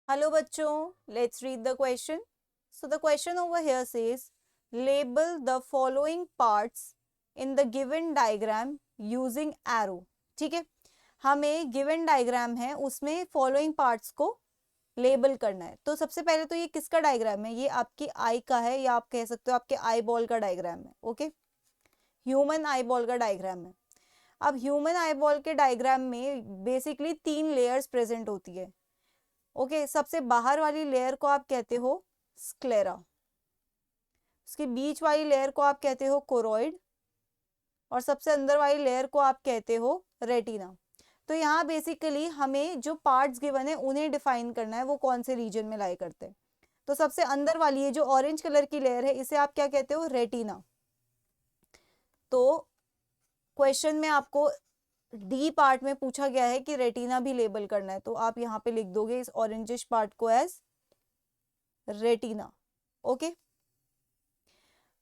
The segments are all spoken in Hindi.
Hello bachcho, let's read the question. So the question over here says, label the following parts in the given diagram using arrow. ठीक है, हमें given diagram है उसमें following parts को लेबल करना है. तो सबसे पहले तो ये किसका डायग्राम है? ये आपकी आई का है या आप कह सकते हो आपके आई बॉल का डायग्राम है. ओके, ह्यूमन आई बॉल का डायग्राम है. अब ह्यूमन आई बॉल के डायग्राम में बेसिकली 3 लेयर्स प्रेजेंट होती है. ओके, सबसे बाहर वाली लेयर को आप कहते हो स्क्लेरा, उसके बीच वाली लेयर को आप कहते हो कोरोइड और सबसे अंदर वाली लेयर को आप कहते हो रेटिना. तो यहाँ बेसिकली हमें जो पार्ट्स गिवन है उन्हें डिफाइन करना है, वो कौन से रीजन में लाई करते हैं. तो सबसे अंदर वाली ये जो ऑरेंज कलर की लेयर है इसे आप क्या कहते हो? रेटिना. तो क्वेश्चन में आपको डी पार्ट में पूछा गया है कि रेटिना भी लेबल करना है, तो आप यहाँ पे लिख दोगे इस ऑरेंजिश पार्ट को एज रेटिना. ओके,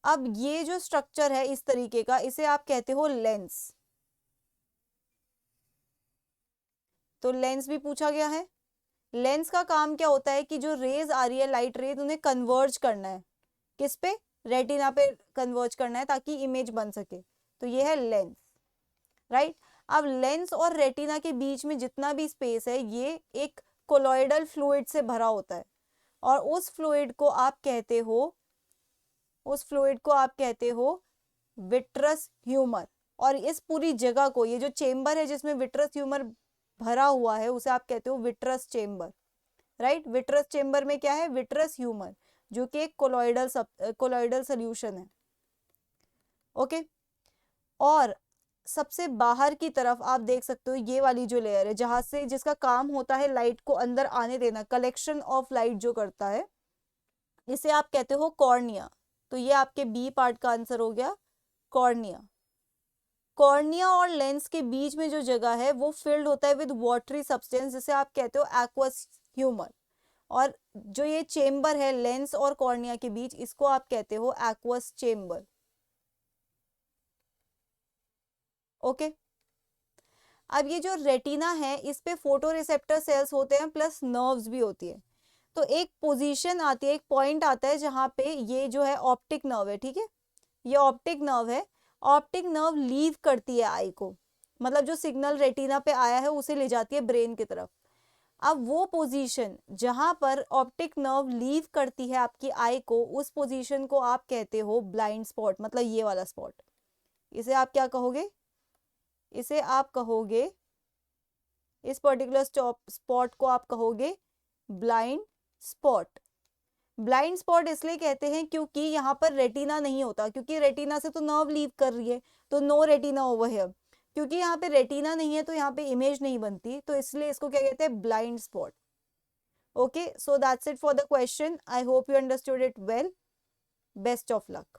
अब ये जो स्ट्रक्चर है इस तरीके का, इसे आप कहते हो लेंस. तो लेंस भी पूछा गया है. लेंस का काम क्या होता है कि जो रेज आ रही है, लाइट रेज, उन्हें कन्वर्ज करना है. किस पे? रेटिना पे कन्वर्ज करना है ताकि इमेज बन सके. तो ये है लेंस, राइट. अब लेंस और रेटिना के बीच में जितना भी स्पेस है ये एक कोलॉइडल फ्लूइड से भरा होता है और उस फ्लूइड को आप कहते हो विट्रस ह्यूमर. और इस पूरी जगह को, ये जो चेंबर है जिसमें विट्रस ह्यूमर भरा हुआ है, उसे आप कहते हो vitreous chamber, right. Vitreous chamber में क्या है? विट्रस ह्यूमर, जो कि एक कोलॉइडल सॉल्यूशन है. ओके, और सबसे बाहर की तरफ आप देख सकते हो ये वाली जो लेयर है जहां से, जिसका काम होता है लाइट को अंदर आने देना, कलेक्शन ऑफ लाइट जो करता है, इसे आप कहते हो कॉर्निया. तो ये आपके बी पार्ट का आंसर हो गया, कॉर्निया. कॉर्निया और लेंस के बीच में जो जगह है वो फिल्ड होता है विद वाटरी सब्सटेंस, जिसे आप कहते हो एक्वस ह्यूमर. और जो ये चेंबर है लेंस और कॉर्निया के बीच, इसको आप कहते हो एक्वस चेंबर. ओके, अब ये जो रेटिना है इस पे फोटो रिसेप्टर सेल्स होते हैं प्लस नर्व्स भी होती है. तो एक पोजीशन आती है, एक पॉइंट आता है जहां पे ये जो है ऑप्टिक नर्व है. ठीक है, ये ऑप्टिक नर्व है. ऑप्टिक नर्व लीव करती है आई को, मतलब जो सिग्नल रेटिना पे आया है उसे ले जाती है ब्रेन की तरफ. अब वो पोजीशन जहां पर ऑप्टिक नर्व लीव करती है आपकी आई को, उस पोजीशन को आप कहते हो ब्लाइंड स्पॉट, मतलब ये वाला स्पॉट. इसे आप क्या कहोगे? इसे आप कहोगे, इस पर्टिकुलर स्पॉट को आप कहोगे ब्लाइंड स्पॉट. ब्लाइंड स्पॉट इसलिए कहते हैं क्योंकि यहाँ पर रेटिना नहीं होता, क्योंकि रेटिना से तो नर्व लीव कर रही है, तो नो रेटिना ओवर हियर. क्योंकि यहाँ पे रेटिना नहीं है तो यहाँ पे इमेज नहीं बनती, तो इसलिए इसको क्या कहते हैं? Blind spot. Okay, so that's it for the question. I hope you understood it well. Best of luck.